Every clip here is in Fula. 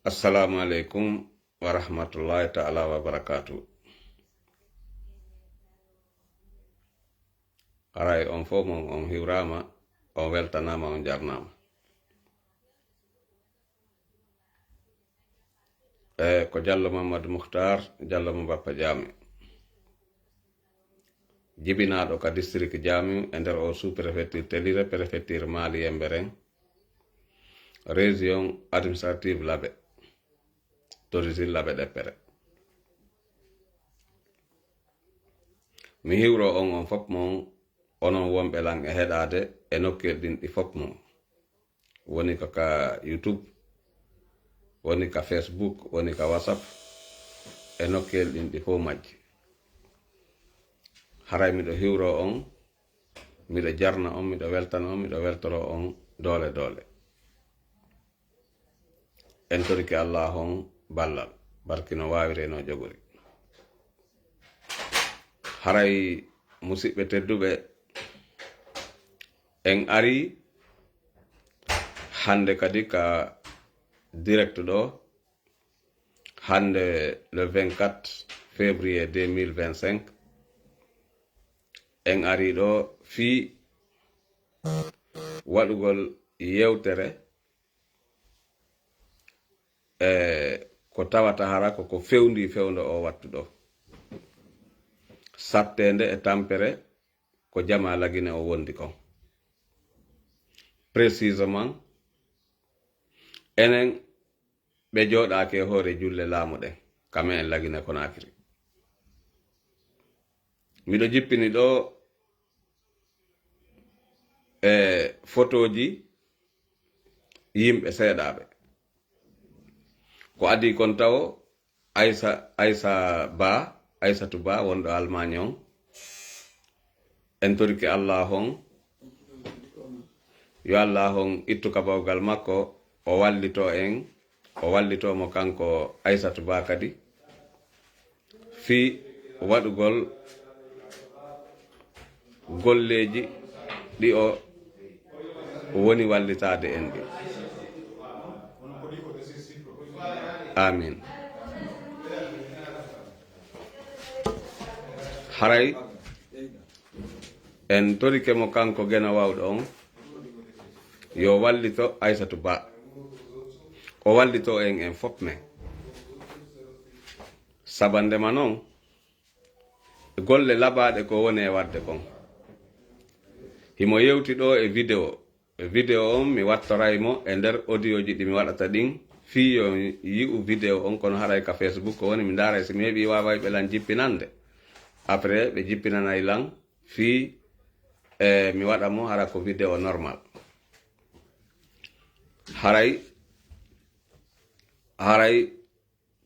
Assalamu alaikum wa rahmatullahi ta'ala wa barakatuh. Aray on fo mon on hiwrama, on weltanama, on jarnama. Ko Diallo Mamadou Mukhtar, Diallo mo Bappa Jami. Jibinaɗo ka district Jami e nder o sous-préfecture Telire, préfecture Mali e Mbereng, région administrative Labe, d'origine Labe Deppere. Mi hiwro on fop mon onon wonɓe lan e heɗade e nokkel ɗin ɗi fop mon. Woni ko ka YouTube, woni ka Facebook, woni ka WhatsApp, e nokkel ɗin ɗi fo majji. Haray miɗo hiwro on, miɗo jarna on, miɗo weltana on, miɗo weltoro on dole dole. En toriki Allah on ballal, barkino wawire no jogori. Haray musidɓe tedduɓe, en ari hande kadi ka direct ɗo, hande le 24 février 2025, en ari ɗo fi waɗugol yewtere ko tawata hara ko fewndi fewndo o wattu ɗo, sattende e tampere ko jama lagine o wondi kon. Précisément enen ɓe joɗake hoore julle laamu ɗen kame en lagine Konakri. Miɗo jippini ɗo photoji yimɓe seeɗaɓe ko adi kon taw Aissatou Ba wonɗo Allemagne on, en toriki Allah on, yo Allah on ittu kabawgal makko o wallito mo kanko Aissatou Ba kadi fi waɗugol golleji ɗi o woni wallitade en ɗi. Amin. Haray en torike mo kanko gena wawɗo on yo wallito Aissatou Ba, o wallito en fop men. Sabandema noon golle labaɗe ko woni e wadde kon. Himo yewti ɗo e vidéo on mi wattoraymo e nder audio ji ɗi mi waɗata ɗin fi yo yi'u vidéo on, kono haray ka Facebook ko woni mi ndaray si mi heɓi waway ɓe lan jippinande après ɓe jippinanay lan fi mi waɗa mo hara ko vidéo normal. Haray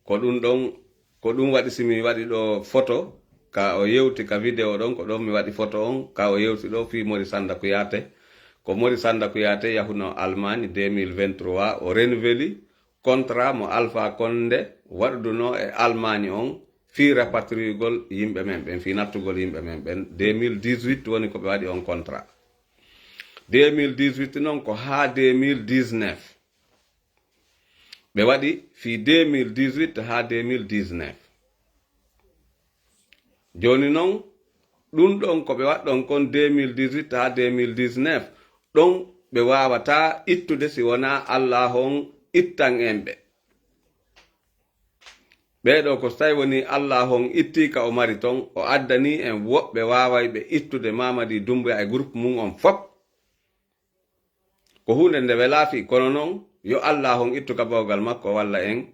ko ɗum waɗi si mi waɗi ɗo photo ka o yewti ka vidéo ɗon, ko ɗon mi waɗi photo on ka o yewti ɗo fi Mori Sanda Kuyate. Ko Mori Sanda Kuyate yahuno Allemagne 2023 o renouveli contrat mo Alpha Condé waɗuduno e Allemagne on fi rapatriugol yimɓe men ɓen, fi nattugol yimɓe men ɓen. 2018 woni ko ɓe waɗi on contrat. 2018 noon ko ha 2019 ɓe waɗi fi 2018 ha 2019. Joni noon ɗum ɗon ko ɓe waɗɗon kon 2018 ha 2019 ɗon ɓe wawata ittude si wona Allah on ittan en ɓe. Ɓeɗo ko tawi woni Allah on itti ka o mari ton, o addani en woɓɓe waway ɓe ittude Mamadi Doumbouya e groupe mum on fop. Ko hunde nde welaafi, kono noon yo Allah on ittu kabawgal makko walla en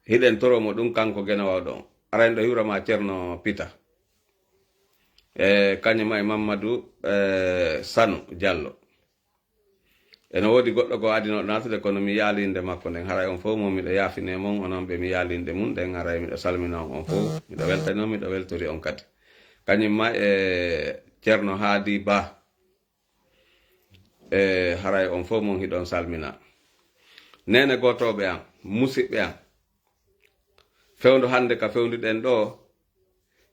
hiɗen toromo ɗum kanko gena wawɗon. Arayno ɗo hiwrama Ceerno Pita kañuma e Mamadou Sanu Diallo. Eno woodi goɗɗo ko adino natude kono mi yaalinde makko nden. Haray on fof mo miɗo yaafine mon, onon ɓe mi yaalinde mum nden. Haray miɗo salmina on fof, miɗo weltani on, miɗo weltori on kadi. Kañumma Ceerno Haadi Ba, haray on fof mon hiɗon salmina. Nene gotoɓe am, musidɓe am, fewndu hande ka fewnduɗen ɗo,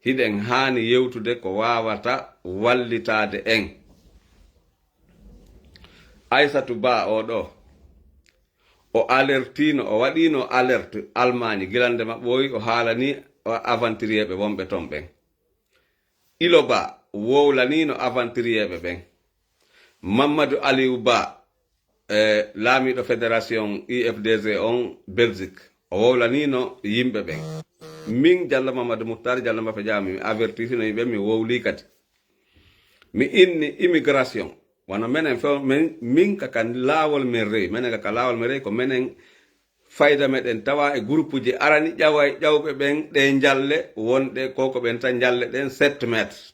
hiɗen haani yewtude ko wawata wallitade en. Aissatou Ba o ɗo o alertino o waɗino alerte Allemagne gilande maɓɓoyi o haalani aventurier wonɓe ton ɓen Iloba wowlanino aventurier ɓen Mamadou Aliou Ba laamiɗo fédération IFDG on Belgique o wowlanino yimɓe ɓen min Diallo Mamadou Moutar Diallo Mbafe Diame mi avertisino yimɓe mi wowli kadi mi inni immigration wano menen min kaka laawol men rewi menen kaka laawol men rewi ko menen fayda meɗen tawa e groupe ji arani ƴawɓe ɓen ɗe jalle wonɗe koko ɓen tan jalle ɗen 7 métres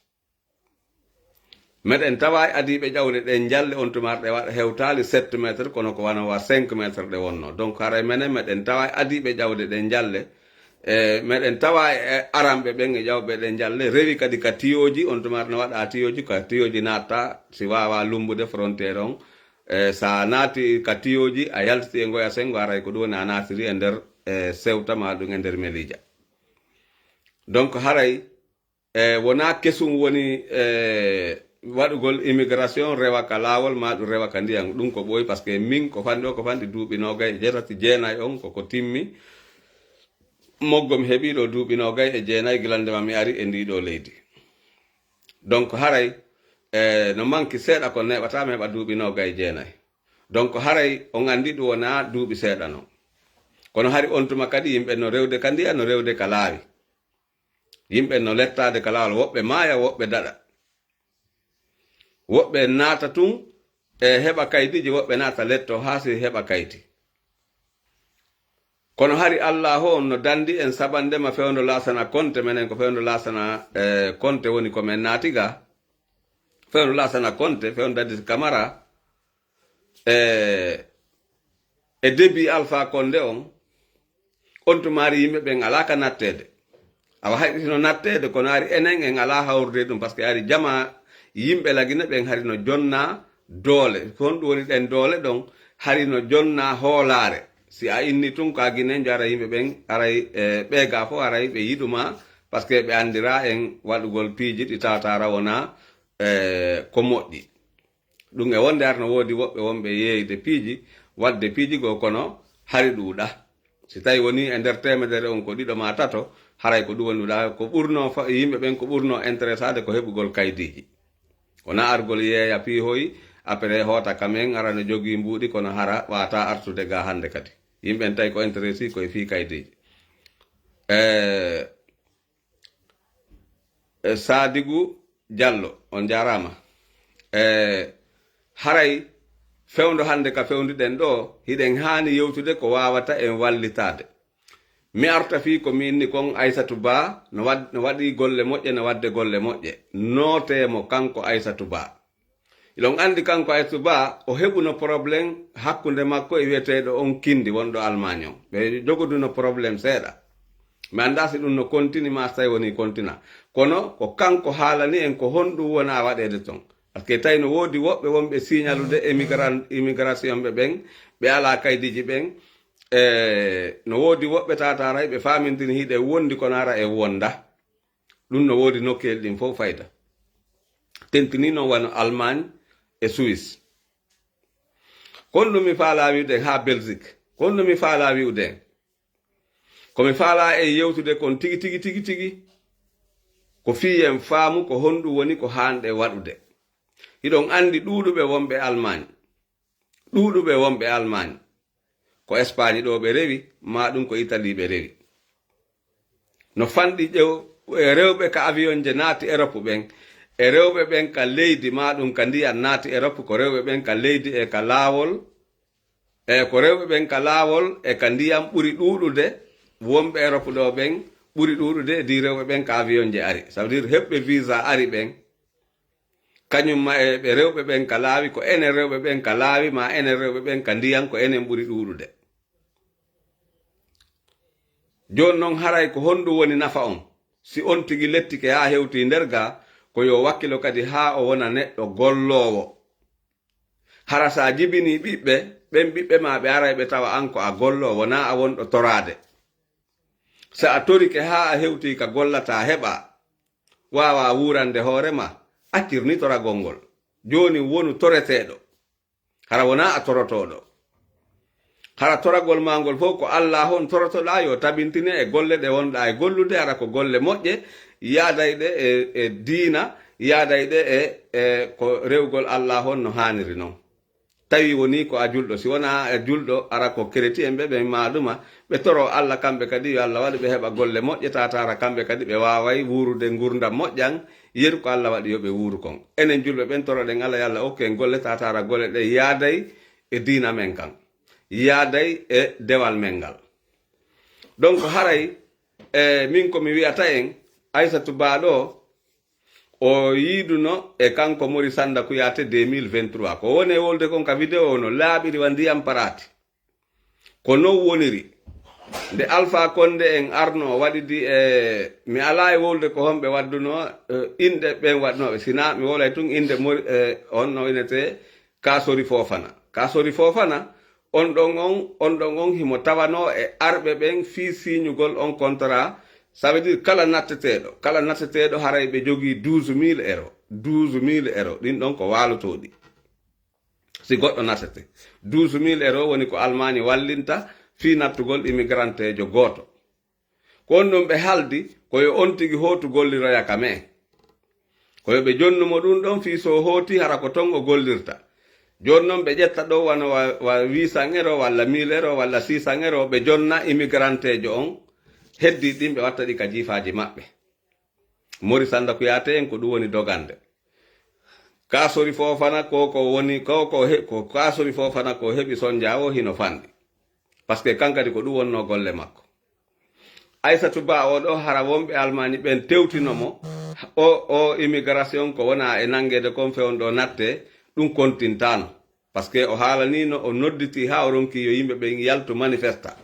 meɗen tawa adiɓe ƴawde ɗen jalle on tumar ɗe waɗa hewtali 7 métres kono ko wanowa 5 métres ɗe wonno donc haray menen meɗen tawa adiɓe ƴawde ɗen jalle meɗen tawa e aranɓe ɓen e ƴawɓe ɗen jalle rewi kadi ka tiyoji on tumar ne waɗa tiyoji ka tiyoji natta si wawa lumbude frontiére on sa naati ka tiyoji a yaltiti e goya sengo aray ko ɗum woni a natiri e nder sewta ma ɗum e nder melija donc haray wona kesum woni waɗugol immigration rewa ka laawol ma ɗum rewa ka ndiyam ɗum ko ɓooyi par ce que min ko fandi o ko fandi duuɓi nogay e jeetati jeenayi on koko timmi moggo mi heɓiɗo duuɓi nogay e jeenayi gilandema mi ari e ndiɗo leydi donc haray no manki seeɗa ko neɓata mi heɓa duuɓi nogay e jeenayi donc haray on andi ɗum wona duuɓi seeɗa non kono hari on tuma kadi yimɓe no rewde ka ndiya no rewde ka laawi yimɓe no lettade ka laawol woɓɓe maaya woɓɓe daɗa woɓɓe naata tun e heɓa kaydiji woɓɓe naata letto haa si heɓa kayti kono hari Allah ho no dandi en saɓandema fewndo lasana konte menen ko fewndo lasana konte woni ko men naatiga fewndo lasana konte fewndo dadi Camara e début Alpha Condé on tumari yimɓe ɓen ala ka nattede awa hayɗitino nattede kono ari enen en ala hawrude ɗum par ce que ari jama yimɓe lagina ɓen hari no jonna doole kon ɗum woni ɗen doole ɗon hari no jonna hoolare si a inni tun ka guinen jara yimɓe ɓen aray ɓeega fo aray ɓe yiɗuma par ce que ɓe andira en waɗugol piiji ɗi tawatara wona ko moƴƴi ɗum e wonde ar no woodi woɓɓe wonɓe yeeyde piiji wadde piiji go kono hari ɗuuɗa si tawi woni e nder temedere on ko ɗiɗo ma tato haray ko ɗum woni ɗuuɗa ko ɓurno yimɓe ɓen ko ɓurno intéressade ko heɓugol kaydiji wona argol yeeya piihoy après hoota kamen ara no jogii mbuuɗi kono hara wata artude ga hande kadi yimɓen tawi ko intéressé koye fii kaydiji Sadibou Diallo on jarama haray fewndo hande ka fewnduɗen ɗo hiɗen haani yewtude ko wawata en wallitade mi arta fi ko mi inni kon Aissatou Ba no waɗi golle moƴƴe no wadde golle moƴƴe nootemo kanko Aissatou Ba ilon andi kanko Aissatou Ba o heɓuno probléme hakkunde makko e wiyeteɗo on kindi wonɗo Allemagne on ɓe jogoduno probléme seeɗa mi anda si ɗum no continue ma tawi woni continua kono ko kanko haalani en ko honɗum wona waɗede ton par ce que tawi no woodi woɓɓe wonɓe signalude immigration ɓe ɓen ɓe ala kaydiji ɓen no woodi woɓɓe tataray ɓe famintini hiɗe wondi kono ara e wonda ɗum no woodi nokkel ɗin fof fayda tentini noon wano Allemagne e Suisse kon ɗum mi faala wiwden ha Belgique kon ɗum mi faala wiwden komi faala e yewtude kon tigi ko fiyen faamu ko honɗum woni ko hanɗe waɗude hiɗon andi ɗuuɗuɓe wonɓe Allemagne ko Espagne ɗo ɓe rewi ma ɗum ko Italie ɓe rewi no fanɗi rewɓe ka avion je naati Europe ɓen e rewɓe ɓen ka leydi ma ɗum ka ndiyam naati Europe ko rewɓe ɓen ka leydi e ka laawol ko rewɓe ɓen ka laawol e ka ndiyam ɓuri ɗuuɗude wonɓe Europe ɗo ɓen ɓuri ɗuuɗude e di rewɓe ɓen ka avion je ari ça veut dire heɓɓe visa ari ɓen kañum ma e ɓe rewɓe ɓen ka laawi ko enen rewɓe ɓen ka laawi ma enen rewɓe ɓen ka ndiyam ko enen ɓuri ɗuuɗude joni noon haray ko honɗum woni nafa on si on tigi lettike ha hewti nder ga ko yo wakkilo kadi ha o wona neɗɗo gollowo hara sa jibini ɓiɓɓe ɓen ɓiɓɓe ma ɓe ara ɓe tawa an ko a gollowo wona a wonɗo torade sa a torike ha a hewti ka gollata heɓa wawa wurande hoorema accirni toragol ngol joni wonu toreteɗo hara wona a torotoɗo hara toragol mangol fof ko Allah hon torotoɗa yo tabintine e golle ɗe wonɗa e gollude hara ko golle moƴƴe yaadayɗe e diina yaadayɗe ko rewgol Allah hon no haniri noon tawi woni ko a julɗo si wona e julɗo ara ko chrétien ɓe maɗuma ɓe toro Allah kamɓe kadi yo Allah waɗi ɓe heɓa golle moƴƴe tatara kamɓe kadi ɓe waway wurude gurdam moƴƴan yeru ko Allah waɗi yo ɓe wuru kon enen julɓe ɓen toroɗen Allah yo Allah okke golle tatara golle ɗe yaaday e diina men kan yaaday e dewal men ngal donc haray min komi wiyata en Aissatou Ba ɗo o yiiduno e kanko Mori Sanda Kuyate 2023 ko woni wolde kon ka vidéo no laaɓiri wa ndiyam parati ko non woniri nde Alpha Condé en arno waɗidi mi ala e wolde ko homɓe wadduno inde ɓen waɗnoɓe sina mi wolay tun inde Mori on no inete Kasori Fofana on ɗon on himo tawano e arɓe ɓen fi signugol on contrat ça veut dire kala natteteɗo haray ɓe jogii 12 000 euros ɗin ɗon ko waalotoɗi si goɗɗo nattete 12 000 euros woni ko Allemagne wallinta fi nattugol immigrantejo gooto ko on ɗum ɓe haldi koyo on tigi hootu golliroya ka men koyo ɓe jonnumo ɗum ɗon fi so hooti hara ko ton o gollirta joni noon ɓe ƴetta ɗo wano wa 800 euros walla 1000 euros walla 600 euros ɓe jonna immigrantejo on heddi ɗin ɓe watta ɗi ka jiifaji maɓɓe Mori Sanda Kuyate en ko ɗum woni dogande Kasori Fofana ko Kasori Fofana ko heɓi sonja o hino fandi par ce que kankadi ko ɗum wonno golle makko Aissatou Ba o ɗo hara wonɓe Allemagne ɓen tewtinomo o immigration ko wona e nangede kon fewon ɗo natte ɗum kontintano par ce que o haalanino o nodditi ha o ronki yo yimɓe ɓen yaltu manifesta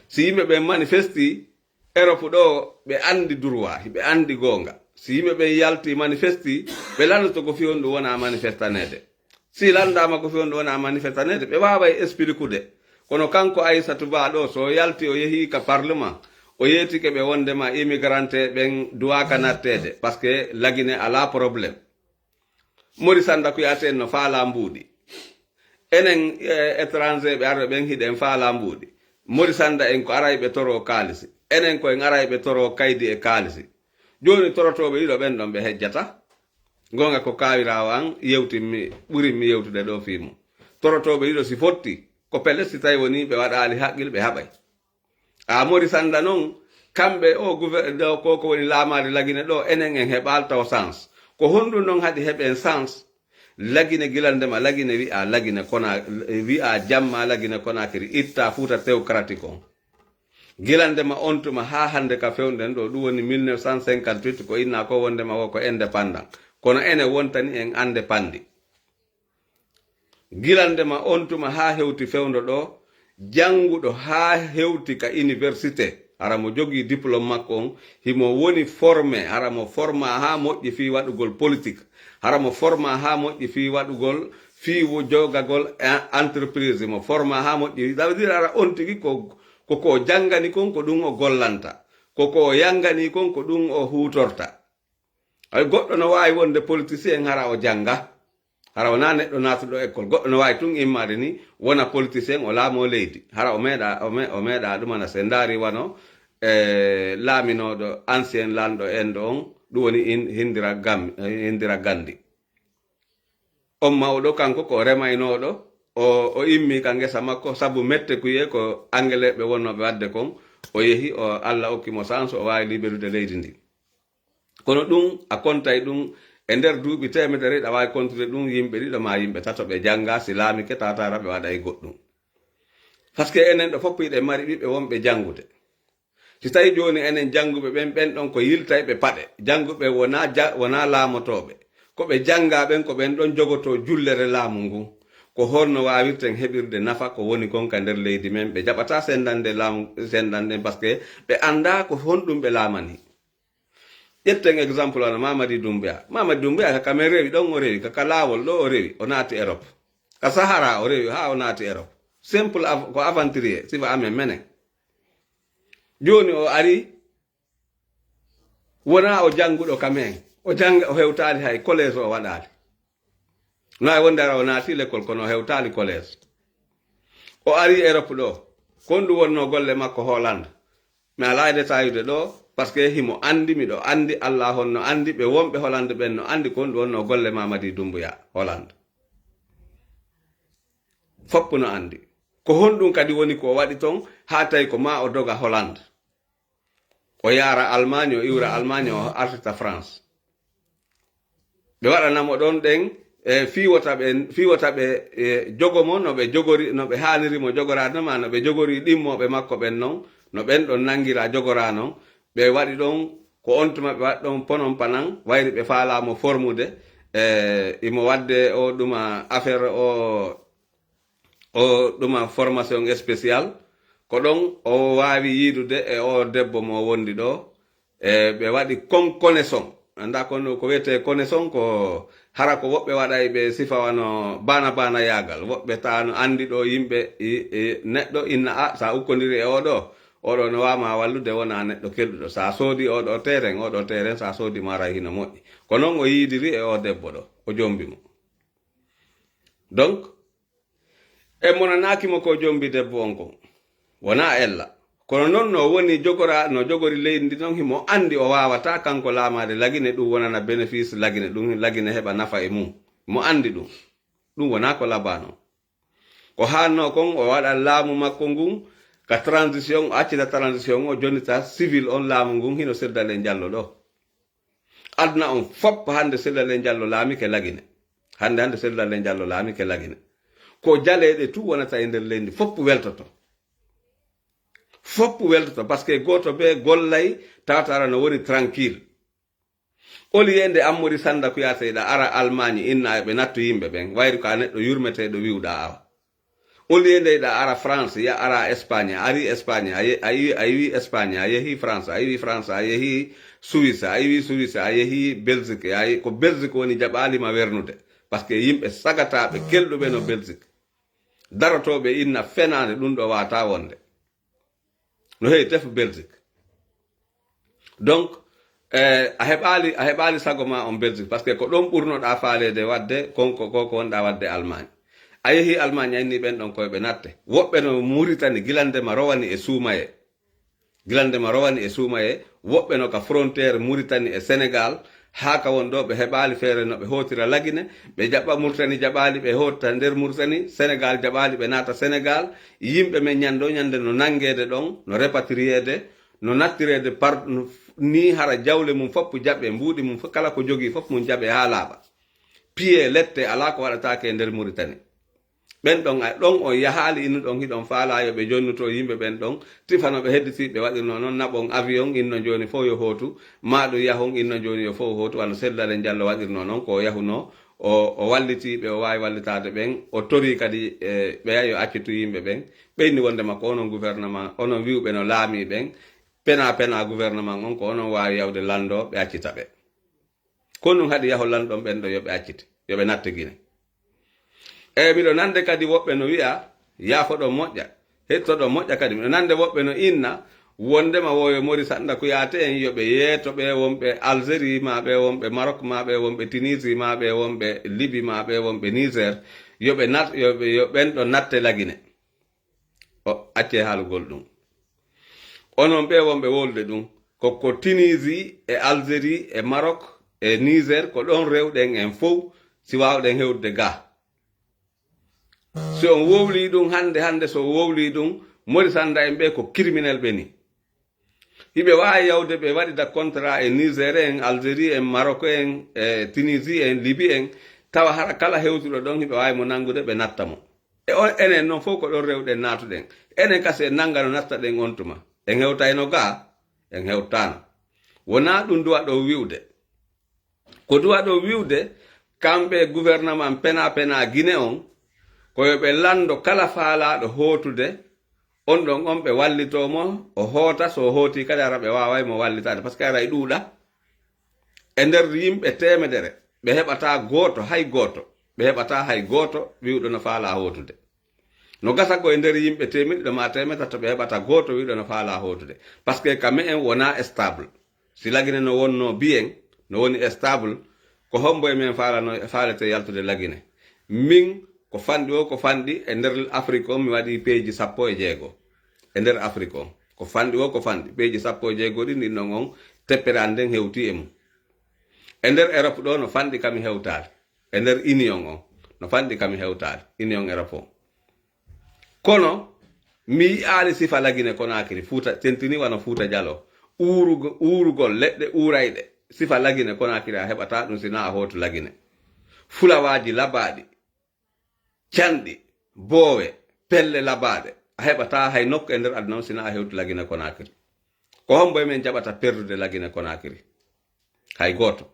si yimɓe ɓen manifesti Europe ɗo ɓe andi droit ɓe andi gonga si yimɓe ɓen yalti manifesti ɓe landoto ko fiyon ɗum wona manifestanede si landama ko fiyon ɗum wona manifestanede ɓe waway expliquude kono kanko Aissatou Ba ɗo so yalti o yeehi ka parlement o yeetike ɓe wondema immigrante ɓen duwaka nattede par ce que lagine ala probléme Mori Sanda Kuyate no faala mbuuɗi enen étranger ɓe arɓe ɓen hiɗen faala mbuuɗi Mori Sanda en ko aray ɓe toro kaalisi enen ko en aray ɓe toro kaydi e kaalisi joni torotoɓe ɗiɗo ɓen ɗon ɓe hejjata gonga ko kawirawo an yewtinmi ɓurinmi yewtude ɗo fimo torotoɓe ɗiɗo si fotti ko pelle si tawi woni ɓe waɗali haqqil ɓe haɓay a Mori Sanda noon kamɓe o gouverneur ko woni laamade lagine ɗo enen en heɓal taw sens ko honɗum noon haɗi heɓen sens lagine gilandema lagine wi'a lagine kona wi'a jamma lagine Conakry itta Fouta théocratique on gilandema on tuma ha hande ka fewnden ɗo ɗum woni 1958 ko inna ko wondema wo ko indépendant kono ene wontani en ande pandi gilandema on tuma ha hewti fewndo ɗo janguɗo ha hewti ka université hara mo jogii diplôme makko on himo woni formé hara mo forma ha moƴƴi fi waɗugol politique hara mo forma ha moƴƴi fi waɗugol fi jogagol entreprise mo forma ha moƴƴi ça veut dire ara on tigi koko jangani kon ko ɗum o gollanta koko yangani kon ko ɗum o hutorta ay goɗɗo no wawi wonde politicien hara o janga hara wona neɗɗo natuɗo école goɗɗo no wawi tun immade ni wona politicien o laamo leydi hara o meeɗa ɗumana se ndaari wano laaminoɗo ancien lanɗo en ɗo on ɗum woni hindira gandi on mawɗo kanko ko remaynoɗo o immi ka ngesa makko sabu mette kuye ko anglais ɓe wonnoɓe wadde kon o yeehi o Allah okkimo chance o wawi liberude leydi ndi kono ɗum a kontay ɗum e nder duuɓi temedere ɗa wawi contude ɗum yimɓe ɗiɗo ma yimɓe tato ɓe janga si laamike tatara ɓe waɗa e goɗɗum par ce que enen ɗo fof yiɗe mari ɓiɓɓe wonɓe jangude si tawi joni enen janguɓe ɓen ɗon ko yiltay ɓe paɗe janguɓe wona laamotoɓe koɓe janga ɓen ko ɓen ɗon jogoto jullere laamu ngun ko honno wawirten heɓirde nafa ko woni kon ka nder leydi men ɓe jaɓata sendande laamu sendande par ce que ɓe anda ko honɗum ɓe laamani ƴetten exemple ana Mamadi Doumbouya kaka men rewi ɗon o rewi kaka laawol ɗo o rewi o naati Europe ka Sahara o rewi ha o naati Europe simple ko aventurier sifa amen menen joni o ari wona o janguɗo kamen o janga o hewtali hay collège o waɗali no ay wonde ara o naati l'école kono o hewtali collège o ari Europe ɗo kon ɗum wonno golle makko Holland mi ala e détaillude ɗo par ce que himo andi miɗo andi Allah honno andi ɓe wonɓe Holland ɓen no andi kon ɗum wonno golle Mamadi Doumbouya Holland fopp no andi ko honɗum kadi woni ko waɗi ton ha tawi ko ma o doga Holland o yara Allemagne o iwra Allemagne o artita France ɓe waɗanamo ɗon ɗen fiwota ɓe jogomo no ɓe jogori no ɓe hanirimo jogoranoma no ɓe jogori ɗimmoɓe makko ɓen non no ɓen ɗon nangira jogora non ɓe waɗi ɗon ko on tuma ɓe waɗi ɗon ponon panan wayri ɓe falamo formude imo wadde o ɗuma affaire o ɗuma formation spécial ko ɗon o wawi yiidude e o debbo mo wondi ɗo ɓe waɗi connaissance anda kono ko wiyete connaissance ko hara ko woɓɓe waɗay ɓe sifa wano bana yagal woɓɓe tano andi ɗo yimɓe neɗɗo inna a sa ukkodiri e oɗo no wama wallude wona neɗɗo kelɗuɗo sa soodi oɗo terrain sa soodi mara hino moƴƴi ko noon o yiidiri e o debbo ɗo o jombimo donc e monanakimo ko jombi debbo on kon wona ella kono noon no woni no jogori leydi ndi noon himo andi o wawata kanko laamade lagine ɗum wonana bénéfice lagine ɗum lagine heɓa nafa e mum mo andi ɗum wona ko labano ko hanno kon o waɗa laamu makko ngun ka transition o accita transition o jonita civil on laamu ngun hino seddale Diallo ɗo aduna on fop hande seddale Diallo laami ke lagine hande seddale Diallo laami ke lagine ko jaleɗe tu wonata e nder leydi fop weltoto par ce que goto be gollay tawtara no woni tranquille oli yende Ammori Sanda Kuyateyɗa ara Allemagne inna ɓe nattu yimɓe ɓen wayri ko a neɗɗo yurmeteɗo wiwɗa awa oli yende ɗa ara France ya ara Espagne ari Espagne a yiwi Espagne a yehi France a yiwi France a yehi Suisse a yiwi Suisse a yehi Belgique ko Belgique woni jaɓalima wernude par ce que yimɓe sagataɓe kelɗuɓe no Belgique darotoɓe inna fenade ɗum ɗo wata wonde no heewi tef Belgique donc a heɓali sago ma on Belgique par ce que ko ɗon ɓurnoɗa faalede wadde koko wonɗa wadde Allemagne a yehi Allemagne a inni ɓen ɗon koyeɓe natte woɓɓe no Mauritanie gilandema rowani e suumaye woɓɓe no ka frontiére Mauritanie e Sénégal ha ka won ɗo ɓe heɓali feere no ɓe hotira lagine ɓe jaɓɓa Mauritanie jaɓali ɓe hotta nder Mauritanie Sénégal jaɓali ɓe naata Sénégal yimɓe men ñande no nangede ɗon no répatriede no nattirede par ni hara jawle mum fop jaɓe mbuuɗi mum kala ko jogii fop mum jaɓe ha laaɓa piye lette ala ko waɗatake nder Mauritanie ɓen ɗon ɗon on yahaali innu ɗon hiɗon faalayo ɓe jonnuto yimɓe ɓen ɗon tifanoɓe hedditi ɓe waɗirno noon naɓon avion inno joni fof yo hootu maɗum yahon inno joni yo fof hootu wano seddale Diallo waɗirno noon ko yahuno o wallitiɓe o wawi wallitade ɓen o tori kadi ɓeya yo accitu yimɓe ɓen ɓeyni wonde makko onon gouvernement onon wiwɓe no laami ɓen pena gouvernement on ko onon wawi yawde lando ɓe accita ɓe kon ɗum haɗi yaho lanɗon ɓen ɗo yoɓe accite yoɓe natte Guinée miɗo nande kadi woɓɓe no wiya yaafoɗo moƴƴa hettoɗo moƴƴa kadi miɗo nande woɓɓe no inna wondema woyo Mori Sanda Kuyate en yoɓe yeeto ɓe wonɓe Algérie ma ɓe wonɓe Maroc ma ɓe wonɓe Tunisie ma ɓe wonɓe Libye ma ɓe wonɓe Niger yoɓen ɗo natte lagine o acce haalugol ɗum onon ɓe wonɓe wolde ɗum ko Tunisie e Algérie e Maroc e Niger ko ɗon rewɗen en fof si wawɗen hewde ga so on wowli ɗum hande so wowli ɗum Mori Sanda en ɓe ko criminel ɓe ni hiɓe wawi yawde ɓe waɗida contrat e Niger en Algérie en Maroc en e Tunisie en Libye en tawa hara kala hewtuɗo ɗon hiɓe wawi mo nangude ɓe natta mo e enen noon fof ko ɗon rewɗen natuɗen enen kasi en nanga no natta ɗen on tuma en hewtayno ga en hewtano wona ɗum duwa ɗo wiwde ko duwa ɗo wiwde kamɓe gouvernement pena Guinée on koyoɓe lando kala faalaɗo hootude on ɗon on ɓe wallitomo o hoota so hooti kadi ara ɓe waway mo wallitade par ce que ara e ɗuuɗa e nder yimɓe temedere ɓe heɓata hay gooto wiwɗo no faala hootude no gasa ko e nder yimɓe temedɗo ma temedata ɓe heɓata gooto wiwɗo no faala hootude par ce que kame en wona stable si lagine no wonno bien no woni stable ko hombo e men faalete yaltude lagine min ko fandi o ko fandi e nder Afrique o mi waɗi peeji 16 e nder Afrique o ko fandi o ko fandi peeji 16 ɗi ndin non on teppere an nden hewti e mum e nder Europe ɗo no fandi kami hewtade e nder union o no fandi kami hewtade union Europe o kono mi yi'aali sifa lagine Conakry fuuta tentini wano Fuuta Jallo uurugol leɗɗe uurayɗe sifa lagine Conakry a heɓata ɗum sina a hootu lagine fulawaji labaɗi canɗi boowe pelle labaɗe a heɓata hay nokku e nder aduna sina a hewtu lagine Conakry ko homboye men jaɓata perdude lagine Conakry hay goto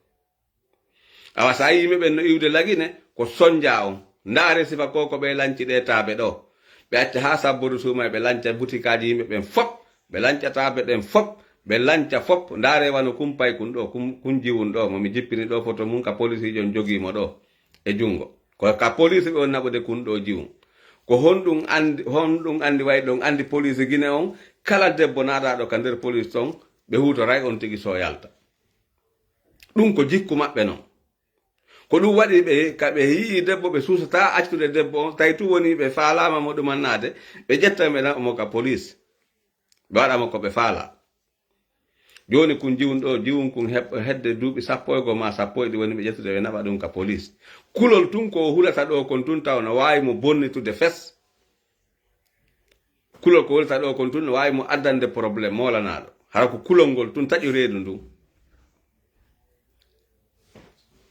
awa sa yimi ɓen no iwde lagine ko sonja on ndaare sifa ko ɓe lanci ɗe taaɓe ɗo ɓe acca ha sabbodu suuma ɓe lanca butikaji yimɓe ɓen fop ɓe lanca taaɓe ɗen fop ɓe lanca fop ndaare wano kumpay kun ɗo kun jiwun ɗo momi jippini ɗo photo mum ka police jon jogimo ɗo e jungo ko ka police ɓe on naɓude kun ɗo jiwun ko honɗum andi way ɗon andi police Guinée on kala debbo naɗaɗo ka nder police ton ɓe hutoray on tigi so yalta ɗum ko jikku maɓɓe non ko ɗum waɗi ɓe yii debbo ɓe susata accude debbo on tawi tu woni ɓe faalama mo ɗumannade ɓe ƴetta ɓe naɓamo ka police ɓe waɗamo ko ɓe faala joni kun jiwun ɗo jiwun kun hedde duuɓi 10 ma 10 woni ɓe ƴettude ɓe naɓa ɗum ka police kulol tun ko hulata ɗo kon tun taw no wawi mo bonnitude fes kulol ko hulata ɗo kon tun no wawi mo addande probléme molanaɗo hara ko kulol ngol tun taƴu reedu ndun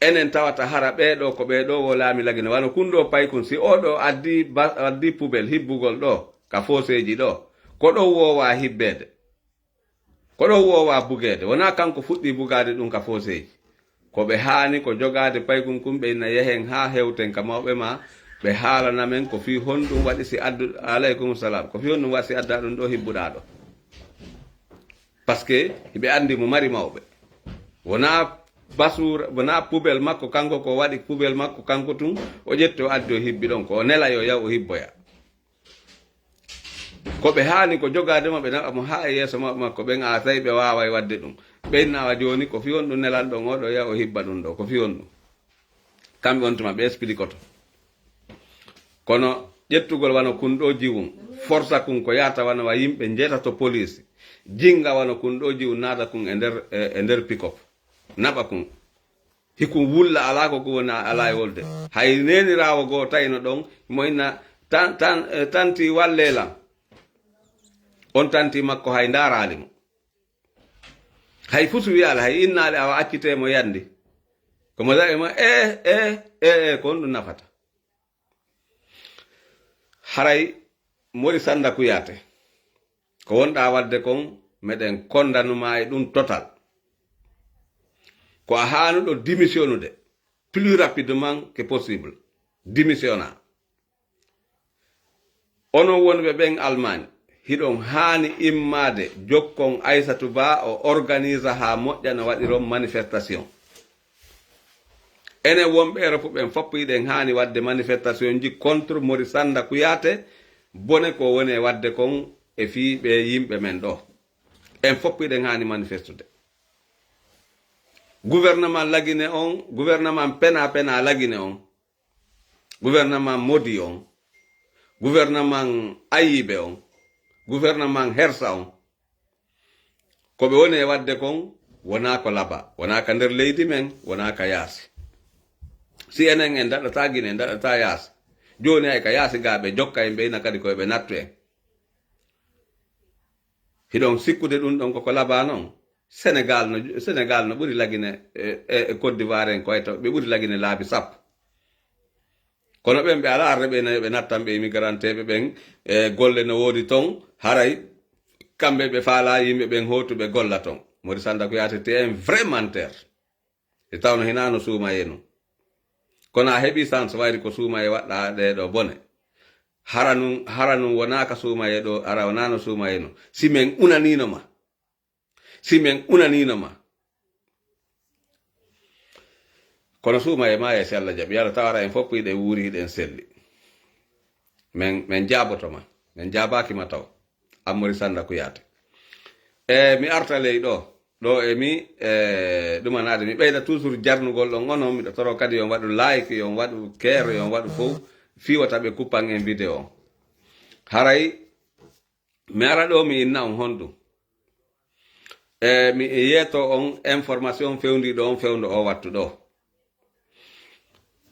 enen tawata hara ɓeɗo ko ɓeɗo wo laami lagine wano kun ɗo pay kun si oɗo addi poubelle hibbugol ɗo ka foseji ɗo ko ɗo wowa hibbede ko ɗo wowa bugede wona kanko fuɗɗi bugade ɗum ka foseji ko ɓe haani ko jogade paykun kum ɓe ina yehen ha hewten ka mawɓe ma ɓe haalana men ko fi honɗum waɗi si addu aleykum salam ko fi honɗum waɗi si adda ɗum ɗo hibbuɗa ɗo par ce que hiɓe andi mo mari mawɓe wona basura wona poubelle makko kanko ko waɗi poubelle makko kanko tun o ƴetti o addi o hibbi ɗon ko o nela yo yaw o hibboya ko ɓe haani ko jogadema ɓe naɓa mo ha e yeeso maɓɓe makko ɓen a tawi ɓe waway wadde ɗum ɓennawa joni ko fi on ɗum nelan ɗon oɗo yaw o hibba ɗum ɗo ko fi on ɗum kamɓe on tuma ɓe explique kono ƴettugol wano kun ɗo jiwum forsa kun ko yata wano wa yimɓe jeeta to police jinga wano kun ɗo jiwum naata kun e nder pick-up naɓa kun hikum wulla ala ko woni ala e wolde hay nenirawo goo tawino ɗon mo inna tanti wallelam on tanti makko hay darali mo hay fusu wiyala hay innale awa accitemo yandi komo zaɓima ko on ɗum nafata haray Mori Sanda Kuyate ko wonɗa wadde kon meɗen kondanuma e ɗum total ko a hanuɗo démissionnude plus rapidement que possible démissionna onon wonɓe ɓen Allemagne hiɗon haani immade jokkon Aissatou Ba o organise ha moƴƴa no waɗiron manifestation enen wonɓe Europe ɓen fopp yiɗen haani wadde manifestation ji contre Mori Sanda Kuyate bone ko woni e wadde kon e fii ɓe yimɓe men ɗo en fopp yiɗen haani manifestude gouvernement lagine on gouvernement pena lagine on gouvernement modi on gouvernement ayiɓe on gouvernement hersa on ko ɓe woni e wadde kon wona ko laba wona ka nder leydi men wona ka yaasi si enen en daɗata Guinée en daɗata yaasi joni hay ka yaasi ga ɓe jokka en ɓeyna kadi koye ɓe nattu en hiɗon sikkude ɗum ɗon koko laba noon Sénégal no ɓuri lagine e Côte d'Ivoire en koye taw ɓe ɓuri lagine laabi sappo kono ɓen ɓe ala arde ɓe nattan ɓe immigranteɓe ɓen e golle no woodi ton haray kamɓe ɓe faala yimɓe ɓen hotuɓe golla ton Mori Sanda Kuyate te un vrai menteur e tawno hinano suumaye num kono a heɓi chance wayri ko suumaye waɗɗa ɗeɗo bone hara num wona ka suumaye ɗo ara wonano suumaye no si men unaninoma kono suumaye ma e si Allah jaɓi yalla tawara en fopp yiɗe wuuri hiɗen selli men jabotoma men jabakima taw am Mori Sanda Kuyate mi arta ley ɗo e mi ɗumanade mi ɓeyda toujours jarnugol ɗon ono miɗo toro kadi yon waɗu like yon waɗu care yon waɗu fof fiwata ɓe kuppan en vidéo haray mi ara ɗo mi inna on honɗum mi yeeto on information fewndiɗo on fewndo o wattu ɗo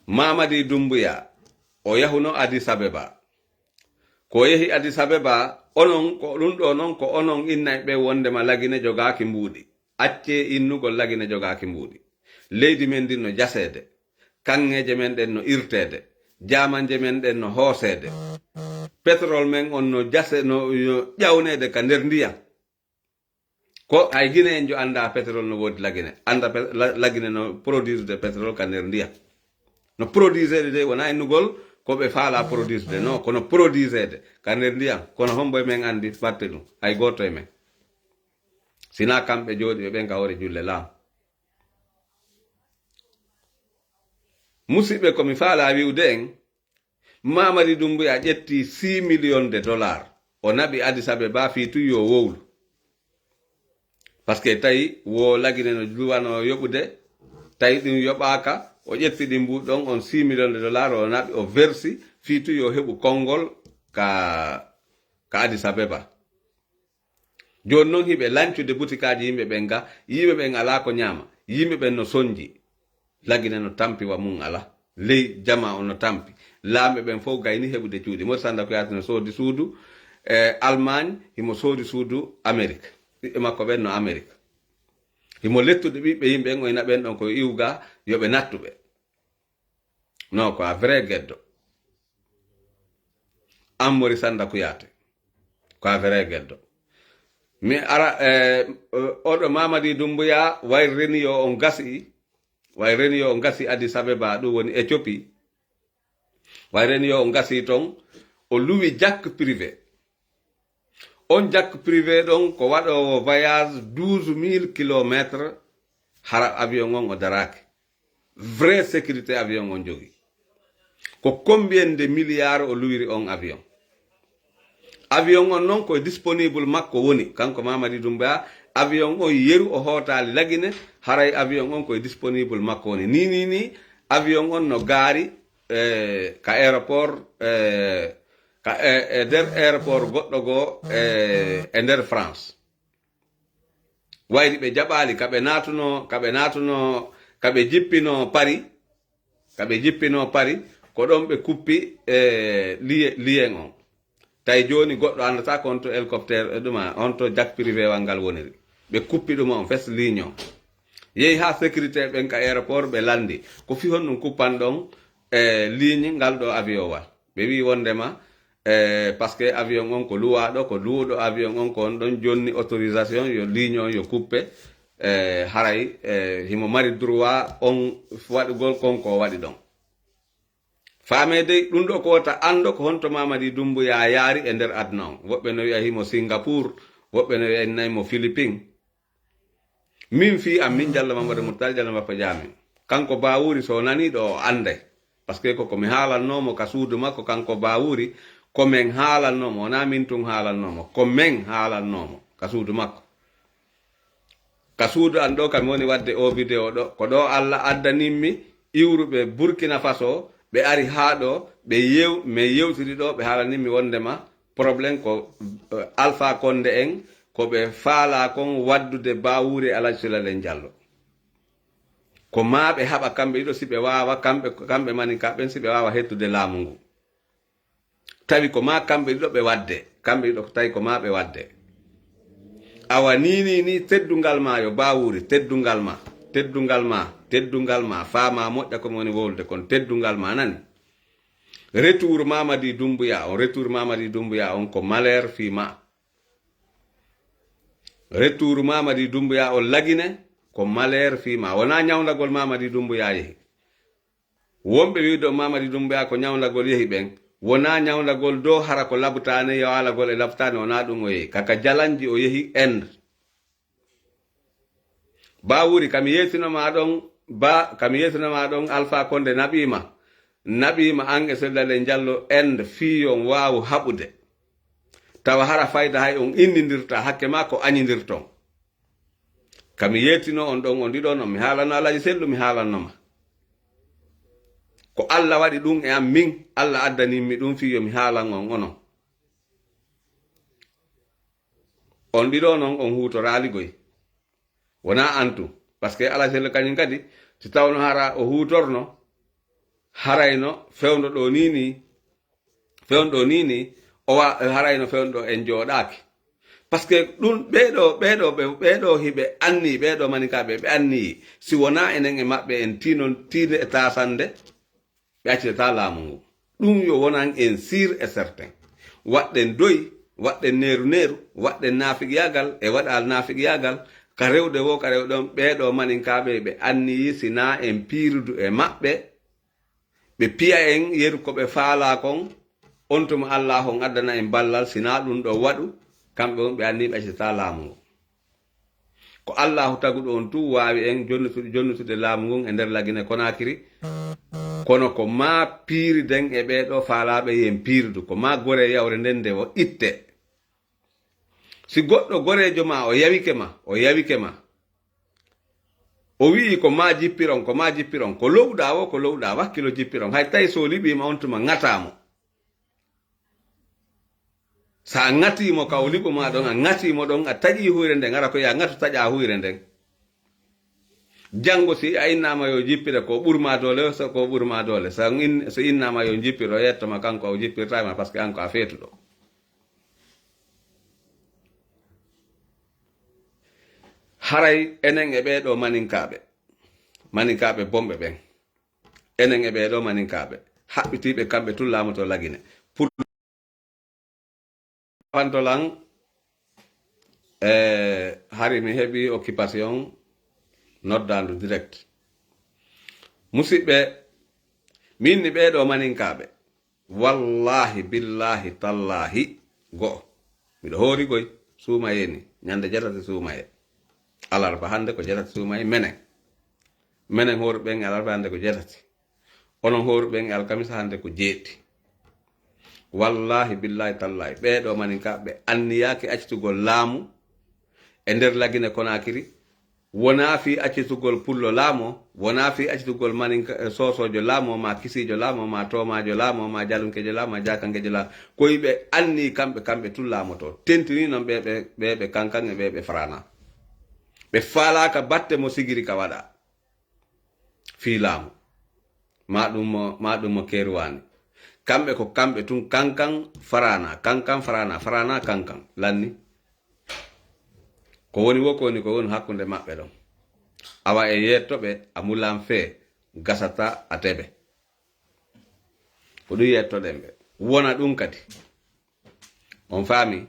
Mamadi Doumbouya o yahuno Addis Abeba ko yehi Addis Abeba onon ko ɗum ɗo noon ko onon innay ɓe wondema lagine jogaaki mbuuɗi acce innugol lagine jogaaki mbuuɗi leydi men ndin no jaseede kanŋeje men ɗen no irteede jamanje men ɗen no hooseede pétrole men on no jase no ƴawneede ka nder ndiyam ko hay gine en jo anda pétrole no woodi lagine anda lagine no produire pétrole ka nder ndiyam no produisede de wona innugol ko ɓe faala produisede non kono produisede ka nder ndiyam kono homboye men andi watte ɗum hay goto e men sina kamɓe jooɗi ɓe ɓen ka hore julle laam musidɓe komi faala wiwde en Mamadi Doumbouya ƴetti 6 millions de dollars o naɓi Addis Abeba fi tu yo wowlu par ce que tawi wo lagine no duwano yoɓude tawi ɗum yoɓaka o ƴetti ɗi mbuɗon on 6 millions de dollars o naɓi o versi fi tu yo heɓu konngol ka Addis Abeba joni noon hiɓe lancude butikaji yimɓe ɓen ga yimɓe ɓen ala ko ñaama yimɓe ɓen no sonji lagine no tampi wa mum ala ley jama on no tampi laamɓe ɓen fof gayni heɓude cuuɗi Modi Sanda Kuyate no soodi suudu Allemagne himo soodi suudu Amérique ɓiɓɓe makko ɓen no Amérique himo lettude ɓiɓɓe yimɓe ɓen o ina ɓen ɗon koye iwga yoɓe nattuɓe non ko a vrai gueddo an Modi Sanda Kuyate ko a vrai gueddo mi ara oɗo Mamadi Doumbouya wayreni yo on gasi Addis Abeba ɗum woni Éthiopie wayreni yo on gasi ton o luwi jakk privé on jakk privé ɗon ko waɗowo voyage 12 000 kilométres hara avion on o daraki vrai sécurité avion on jogi ko combien de milliards o luwiri on avion on noon ko disponible makko woni kanko Mamadi Doumbouya avion on yeru o hootali lagine haray avion on koye disponible makko woni ni avion on no gaari ka aéroport nder aéroport goɗɗo goo e nder France wayri ɓe jaɓali kaɓe jippino Paris ko ɗon ɓe kuppi lien on tawi joni goɗɗo andata ko onto hélicoptère ɗuma onto jak privé wal ngal woniri ɓe kuppi ɗum on fes ligne on yehi ha sécurité ɓen ka aéroport ɓe landi ko fi hon ɗum kuppan ɗon ligne ngal ɗo avion wal ɓe wi wondema parce que avion on ko luwaɗo ko luwɗo avion on ko on ɗon jonni autorisation yo ligne on yo kuppe haray himo mari droit on waɗugol konko waɗi ɗon faamede ɗum ɗo ko wota ando ko honto Mamadi Doumbouya yaari e nder aduna on woɓɓe no wiya himo Singapour woɓɓe no wiya naymo Philippines min fi am min Diallo Mamadou Moutar Diallo Bappa Diame kanko Bawuri so nani ɗo o ande par ce que koko mi haalannomo ka suudu makko kanko Bawuri komin haalannomo wona min tun haalannomo komin haalannomo ka suudu makko ka suudu an ɗo kam woni wadde o vidéo ɗo ko ɗo Allah addaninmi iwruɓe Burkina Faso ɓe ari haa ɗo ɓe yewtiri ɗo ɓe haalaninmi wondema probléme ko Alpha Condé en ko ɓe faala kon waddude Bawuri Alaji Silalen Diallo ko ma ɓe haɓa kamɓe ɗiɗo si ɓe wawa kamɓe mani kaɓen si ɓe wawa hettude laamu ngu tawi ko ma kamɓe ɗiɗo ɓe wadde kamɓe ɗiɗo tawi ko ma ɓe wadde awa ni teddungal ma yo Bawuri teddungal ma faama moƴƴa komi woni wolde kono teddungal ma nani retour Mamadi Doumbouya on ko malheur fi ma retour Mamadi Doumbouya on lagine ko malheur fi ma wona ñawdagol Mamadi Doumbouya yehi wonɓe wiido Mamadi Doumbouya ko ñawdagol yehi ɓen wona ñawdagol do hara ko labtane yo alagol e labtane wona ɗum o yehi kaka jalanji o yehi Inde Bawuri kami yetinoma ɗon Alpha Condé naɓima an e Silalen Diallo Inde fiyon wawu haɓude tawa hara fayda hay on innidirta hakke ma ko añidirton kami yetino on ɗon on ɗiɗon on mi haalano Alaji Sellu mi haalannoma ko Allah waɗi ɗum e am min Allah addanimi ɗum fi yomi haalan on onon on ɗiɗo noon on huutoraaligoy wona antu par ce que ala selle kañum kadi si tawno hara o huutorno harayno fewndo ɗo nini o harayno fewndo ɗo en jooɗaaki par ce que ɗum ɓeɗo hiɓe anni ɓeɗo manikaɓe ɓe anni si wona enen e maɓɓe en tiide e tasande ɓe accitata laamu ngu ɗum yo wonan en sûr et certain waɗɗen doyi waɗɗen neeru waɗɗen naafigiyagal e waɗal naafigiyagal ka rewde wo ka rewɗon ɓeɗo maninkaɓe ɓe anniyi sina en piirudu e maɓɓe ɓe piya en yeru koɓe faala kon on tuma Allah on addana en ballal sina ɗum ɗo waɗu kamɓe on ɓe anni ɓe accitata laamu ngu ko Allahu taguɗo on tu wawi en jonnutude laamu ngun e nder lagine Konakiri kono ko ma piiriden e ɓeɗo faalaɓe yen piirudu ko ma gore yawre nden nde o itte si goɗɗo gorejo ma o yawike ma o wi'i ko ma jippiron ko lowɗa wo ko lowɗa wakkilo jippiron hay tawi so liɓima on tuma ŋatamo sa a ŋatimo ka o liɓoma ɗon a ŋatimo ɗon a taƴi huyre nden ara ko ya ŋatu taƴa huyre nden jango si a innama yo jippire ko ɓurma dole so ko ɓurma dole so innama yo jippiro yettoma kanko o jippirtama par ce que an ko a feetuɗo haray enen e ɓeɗo maninkaɓe bomɓe ɓen enen e ɓeɗo maninkaɓe haɓɓitiɓe kamɓe tullama to lagine pour pantolan hari mi heɓi occupation noddandu direct musidɓe min ni ɓeɗo maninkaɓe wallahi billahi tallahi go'o miɗo hoorigoy suumaye ni ñande jetati suumaye alarba hande ko jetati suumaye menen horuɓen e alarba hande ko jetati onon horuɓen e alkamisa hande ko jeeɗiɗi wallahi billahi tallahi ɓeɗo maninkaɓe anniyaki accitugol laamu e nder lagine Konakiri wona fi accitugol pullo laamo wona fi accitugol sosojo laamo ma kisijo laamo ma tomajo laamo ma jalunkejo laamo ma jakangejo laamo koye ɓe anni kamɓe tullamo to tentini noon ɓeɓe kankan e ɓeɓe frana ɓe falaka batte mo sigiri ka waɗa fi laamu ma ɗum mo keruwani kamɓe ko kamɓe tun kankan farana kankan lanni ko woni wo ko woni hakkunde maɓɓe ɗon awa e yettoɓe a mulan fee gasata a teɓe ko ɗum yettoɗen ɓe wona ɗum kadi on faami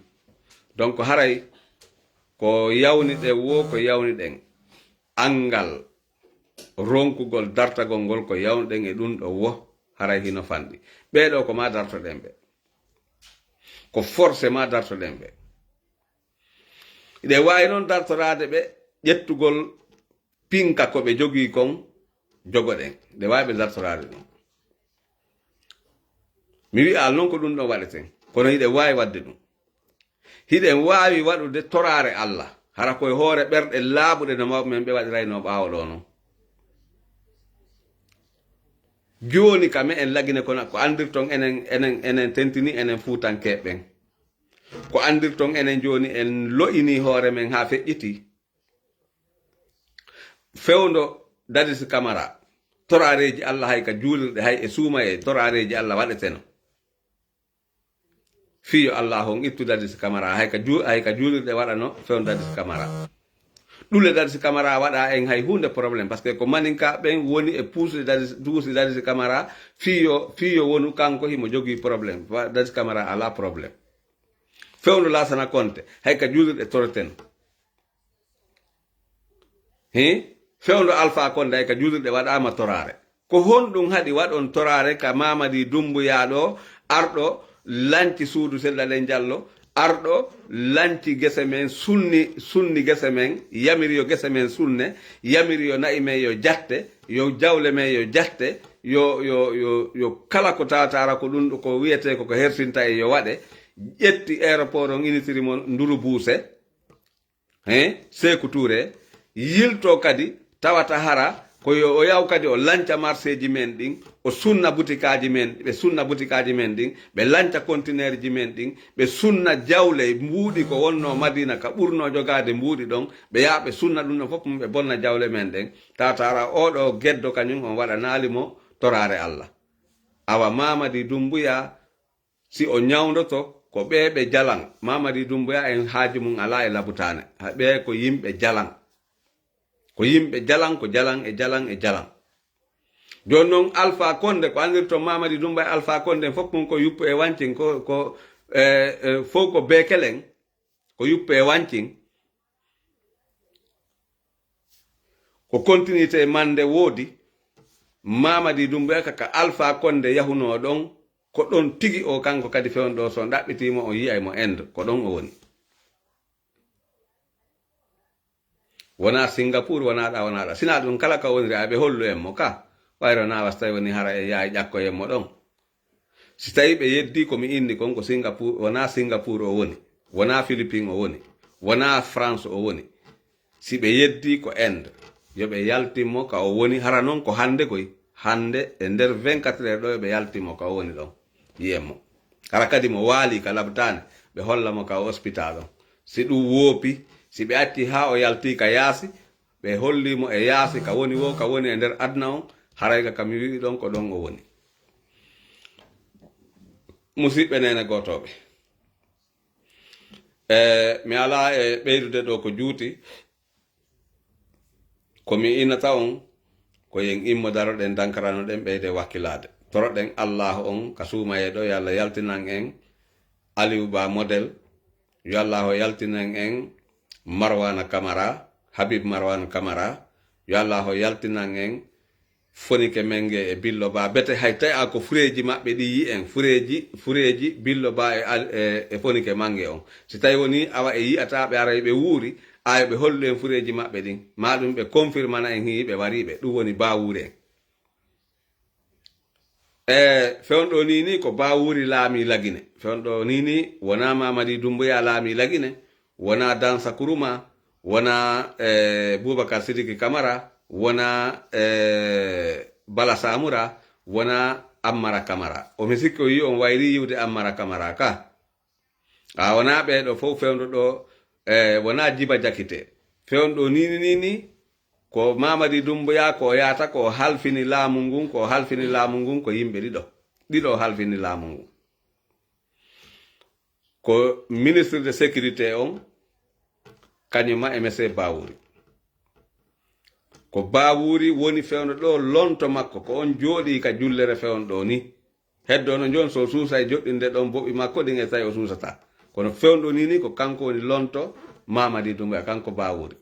donc haray ko yawniɗen wo ko yawniɗen angal ronkugol dartagol ngol ko yawniɗen e ɗum ɗo wo haray hino fanɗi ɓeɗo ko ma dartoɗen ɓe ko forcément dartoɗen ɓe ɗe wawi noon dartorade ɓe ƴettugol pinka ko ɓe jogii kon jogoɗen ɗe wawi ɓe dartorade ɗum mi wi'a noon ko ɗum ɗon waɗeten kono hiɗe wawi wadde ɗum hiɗen wawi waɗude torare Allah hara koye hoore ɓerɗe laaɓuɗe no mawɓe men ɓe waɗirayno ɓaawo ɗo noon joni kame en lagine kono ko andirton enen tentini enen fuutankeɓɓen ko andirton enen joni en lo'ini hoore men ha feƴƴiti fewndo Dadis Camara torareji Allah hay ka juulirɗe hay e suuma e torareji Allah waɗeteno fiyo Allah on ittu Dadis Camara hay ka juulirɗe waɗano fewndo Dadis Camara ɗule Dadis Camara waɗa en hay hunde probléme par ce que ko maninka ɓen woni e puusde Dadis Camara fiyo wonu kanko himo jogui probléme Dadis Camara ala probléme fewndo Lassana Conté hay ka juulirɗe toroteno fewndo Alpha Condé hay ka juulirɗe waɗama torare ko honɗum haɗi waɗon torare ka Mamadi Doumbouya ɗo arɗo lanci suudu Sellalen Diallo arɗo lanci gese men sunni gese men yamiri yo gese men sunne yamiri yo nayi men yo jatte yo jawle men yo jatte yo kala ko tawatara ko ɗum ko wiyete koko hersinta e yo waɗe ƴetti aéroport on initiri mo Nduru Buuse Sékou Touré yilto kadi tawata hara ko yo o yaw kadi o lanca marché ji men ɗin o sunna butikaji men ɓe sunna butikaji men ɗin ɓe lanca contenaire ji men ɗin ɓe sunna jawle mbuuɗi ko wonno madina ka ɓurno jogade mbuuɗi ɗon ɓe yaha ɓe sunna ɗum ɗon fof ɓe bonna jawle men ɗen tawtara oɗo geddo kañum on waɗanalimo torare Allah awa Mamadi Doumbouya si o ñawdoto ko ɓe jalan Mamadi Doumbouya en haaji mum ala e labutane ɓe ko yimɓe jalan ko yimɓe jalan ko jalan e jalan e jalan joni noon Alpha Condé ko andirto Mamadi Doumbouya Alpha Condé fof mum ko yuppu e wancin ko fof ko bekelen ko yuppu e wancin ko continuité mande woodi Mamadi Doumbouya kaka Alpha Condé yahuno ɗon ko ɗon tigi o kanko kadi fewn ɗo so ɗaɓɓitimo o yiyay mo Inde ko ɗon o woni wona Singapour wonaɗa sina ɗum kala ka woniri aɓe hollu en mo ka wayro na was tawi woni hara e yaay ƴakkoyen mo ɗon si tawi ɓe yeddi komi inni kon ko Singapour wona Singapour o woni wona Philippine o woni wona France o woni si ɓe yeddi ko Inde yoɓe yaltinmo ka o woni hara noon ko hande koy hande e nder 24 heures ɗo ɓe yaltinmo ka o woni ɗon yiyemmo hara kadi mo waali ka labtane ɓe hollamo ka hospital on si ɗum woopi si ɓe acci ha o yalti ka yaasi ɓe hollimo e yaasi ka woni wo ka woni e nder adna on harayga kami wi ɗon ko ɗon o woni musidɓe nene gotoɓe mi ala e ɓeydude ɗo ko juuti komi inata on ko yen immo daroɗen dankarano ɗen ɓeyde wakkilade toroɗen Allah on ka suumaye ɗo yo Allah yaltinan en Aliou Ba modèle yo Allah o yaltinan en Marwana Camara Habib Marwana Camara yo Allah o yaltinan en Fonike Menge e Billo Ba bete hay tawi a ko fureji maɓɓe ɗi yi en fureji Billo Ba e Fonike Mange on si tawi woni awa e yiyataɓe ara ɓe wuuri ayo ɓe hollu en fureji maɓɓe ɗin ma ɗum ɓe confirmana en hiɓe wariɓe ɗum woni bawuri en fewnɗo ni ko bawuri laami lagine fewnɗo ni wona Mamadi Doumbouya laami lagine wona Dansa Kuruma wona Boubacar Sidiki Camara wona Bala Samura wona Ammara Camara omi sikki o yi on wayri yiwde Ammara Camara ka a wona ɓeɗo fof fewnɗo ɗo wona Djiba Diakité fewnɗo ni ko Mamadi Doumbouya ko yata ko halfini laamu ngun ko yimɓe ɗiɗo halfini laamu ngun ko ministre de sécurité on kañuma e monsieur Bawuri ko Bawuri woni fewnɗo ɗo lonto makko ko on jooɗi ka jullere fewnɗo ni heddo no jon so suusa e joɗɗinde ɗon boɓi makko ɗin e tawi o suusata kono fewnɗo ni ko kanko woni lonto Mamadi Doumbouya kanko Bawuri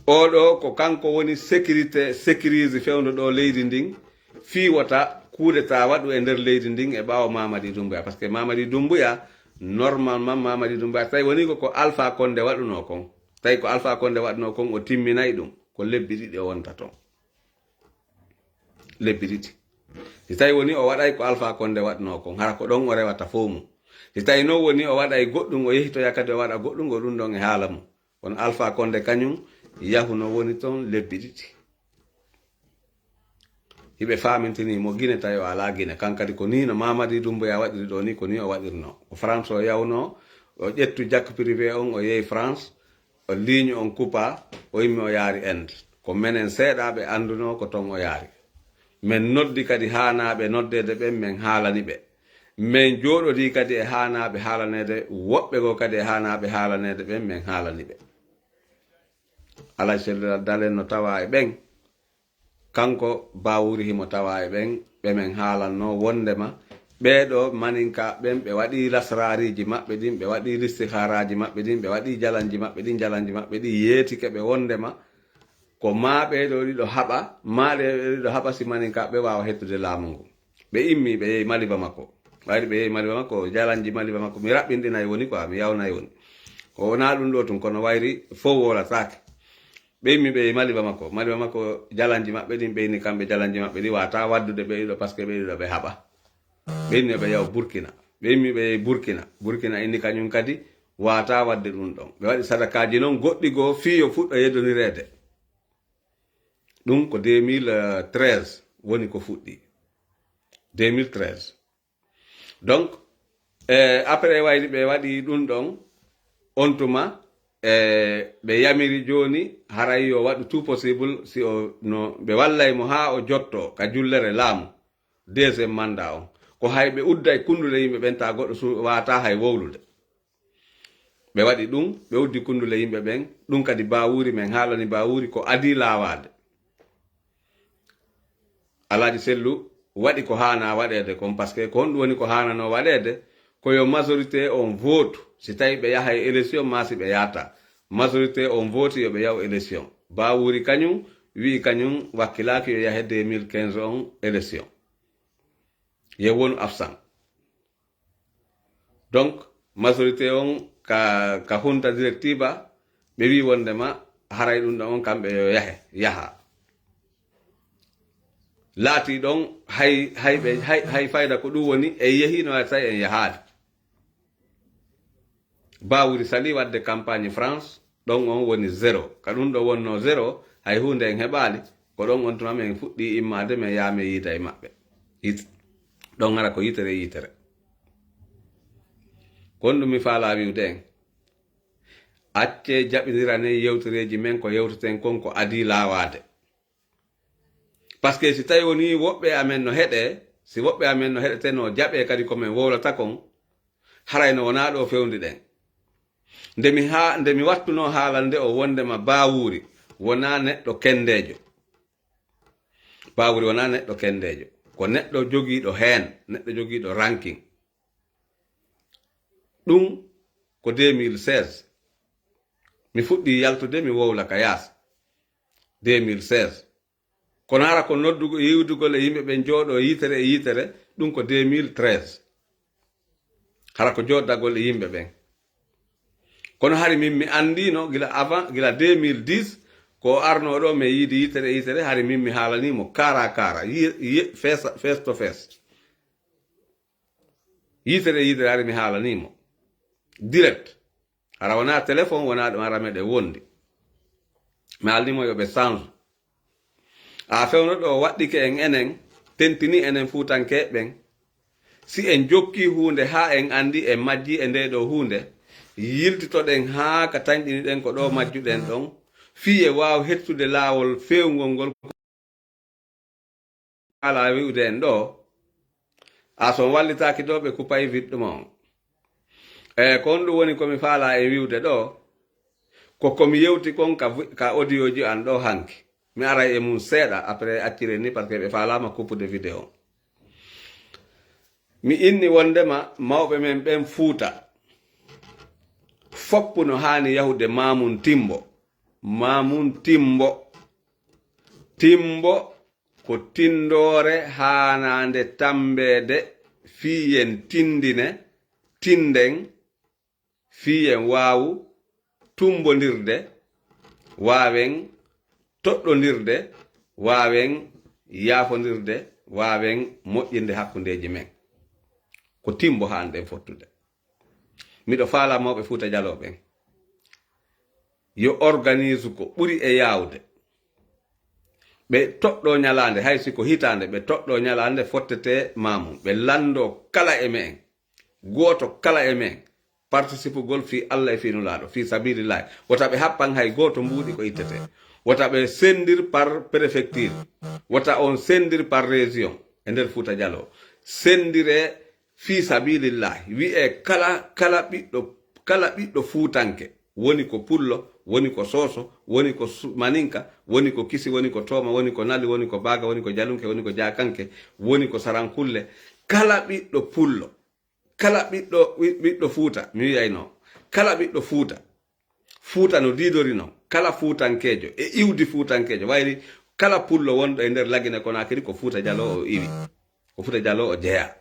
oɗo ko kanko woni sécurise fewnɗo ɗo leydi ndin fiwata kuudeta waɗu e nder leydi ndin e ɓawo Mamadi Doumbouya par ce que Mamadi Doumbouya normalement Mamadi Doumbouya tawi woni ko Alpha Condé waɗuno kon tawi ko Alpha Condé waɗuno kon o timminayi ɗum ko lebbi ɗiɗi o wonta toon lebbi ɗiɗi si tawi woni o waɗay ko Alpha Condé waɗuno kon hara ko ɗon o rewata fo mum si tawi noon woni o waɗay goɗɗum o yehitoya kadi o waɗa goɗɗum o ɗum ɗon e haala mum kono Alpha Condé kañum yahuno woni toon lebbi ɗiɗi hiɓe famintini mo guine tawi o ala guine kankadi ko ni no Mamadi Doumbouya waɗiri ɗo ni ko ni o waɗirno o France o yawno o ƴettu jakk privé on o yehi France o ligne on coupa o yimmi o yaari Inde ko menen seeɗaɓe anduno ko ton o yaari min noddi kadi hanaɓe noddede ɓen min haalani ɓe min jooɗodi kadi e hanaɓe haalanede woɓɓe go kadi e hanaɓe haalanede ɓen min haalani ɓe alay sellal dalen no tawa e ɓen kanko Bawuri himo tawa e ɓen ɓe men haalanno wondema ɓeɗo maninka ɓen ɓe waɗi lasrariji maɓɓe ɗin ɓe waɗi listiharaji maɓɓe ɗin ɓe waɗi jalanji maɓɓe ɗin yeetike ɓe wondema ko ma ɓeɗo ɗiɗo haɓa ma ɗiɗo haɓa si maninka ɓe wawa hettude laamu ngu ɓe immi ɓe yehi Maliba makko wayri ɓe yehi Maliba makko jalanji Maliba makko mi raɓɓinɗinayi woni quoi mi yawnayi woni ko wona ɗum ɗo tun kono wayri fof wolatake ɓe immi ɓe Maliba makko jalanji maɓɓe ɗin ɓeyni kamɓe jalanji maɓɓe ɗi wata waddude ɓeɗiɗo par ce que ɓeɗiɗo ɓe haɓa ɓeyni ɓe yaw Burkina ɓe immi ɓe Burkina inni kañum kadi wata wadde ɗum ɗon ɓe waɗi sadakaji noon goɗɗi goo fi yo fuɗɗo yeddonirede ɗum ko 2013 woni ko fuɗɗi 2013 donc après wayli ɓe waɗi ɗum ɗon on tuma ɓe yamiri joni haray yo waɗu tout possible si o no ɓe wallay mo ha o jotto ka jullere laamu deuxiéme mandat on ko hay ɓe udday kundude yimɓe ɓen ta goɗɗo wata hay wowlude ɓe waɗi ɗum ɓe uddi kundule yimɓe ɓen ɗum kadi bawuri men haalani bawuri ko adi laawade Alhaji Sellu waɗi ko hana waɗede kon par ce que ko honɗum woni ko hanano waɗede koyo majorité on vote si tawi ɓe yaha e élection ma si ɓe yahata majorité on vote yo ɓe yaw élection bawuri kañum wi kañum wakkilaki yo yahe 2015 on élection ye wonu absent donc majorité on ka hunta directiva ɓe wi wondema haray ɗum ɗon on kamɓe yo yaha laati ɗon hay fayda ko ɗum woni e yehino a tawi en yahaade bawuri sali wadde campagne France ɗon on woni 0 ka ɗum ɗo wonno 0 hay hunde en heɓali ko ɗon on tuma men fuɗɗi immade men yaame yiita e maɓɓe ɗon ngara ko yitere kon ɗum mi faala wiwde en acce jaɓidirane yewtereji men ko yewteten kon ko adi laawade par ce que si tawi woni woɓɓe amen no heɗe si woɓɓe amen no heɗete no jaɓe kadi komin wowlata kon haray no wona ɗo fewndi ɗen nde mi wattuno haalande o wondema bawuri wona neɗɗo kendejo bawuri wona neɗɗo kendejo ko neɗɗo jogiiɗo heen neɗɗo jogiiɗo ranking ɗum ko 2016 mi fuɗɗi yaltude mi wowla ka yaas 2016 kono hara ko noddugo yiwdugol e yimɓe ɓen jooɗo yitere e yitere ɗum ko 2013 hara ko joddagol e yimɓe ɓen kono hari min mi andino gila avant gila 2010 ko arno ɗo mi yiidi yitere e yitere hari min mi haalanimo kara face to face yitere e yitere hari mi haalanimo direct hara wona téléphone wona ɗum ara meɗe wondi mi haalnimo yoɓe change a fewno ɗo waɗɗike en enen tentini enen fuutankeɓe ɓen si en jokki hunde ha en andi en majji e nde ɗo hunde yiltitoɗen ha ka tañɗini ɗen ko ɗo majjuɗen ɗon fiye waw hettude laawol fewgol ngol ala wiwde en ɗo a son wallitaki ɗo ɓe kupayi viɗɗuma on ko on ɗum woni komi faala e wiwde ɗo ko komi yewti kon ka audio ji an ɗo hanki mi ara e mum seeɗa après accire ni par ce que ɓe falama coupude vidéo mi inni wondema mawɓe men ɓen fuuta foppu no hani yahude Mamoun Timbo ko tindore hanande tambede fiyen tinden fiyen wawu tumbodirde wawen toɗɗodirde wawen yafondirde wawen moƴƴinde hakkundeji men ko timbo hande fottude miɗo faala mawɓe Fuuta Jalooɓe yo organise ko ɓuri e yawde ɓe toɗɗo ñalande hay siko hitande ɓe toɗɗo ñalande fottete Mamoun ɓe lando kala e men goto kala e men participe gol fi Allah e finulaɗo fi sabilillahi wota ɓe happan hay goto mbuuɗi ko ittete wota ɓe sendir par préfecture wota on sendir par région e nder Fuuta Jaloo sendire fi sabilillahi wi'e kala ɓiɗɗo fuutanke woni ko pullo woni ko soso woni ko maninka woni ko kisi woni ko tooma woni ko nali woni ko baaga woni ko jalunke woni ko jakanke woni ko sarankulle kala ɓiɗɗo pullo kala ɓiɗɗo fuuta mi wiyayno kala ɓiɗɗo fuuta no didori non kala fuutankejo e iwdi fuutankejo wayri kala pullo wonɗo e nder Lagine Konakiri ko Fuuta Jaloo o iwi ko Fuuta Jaloo o jeeya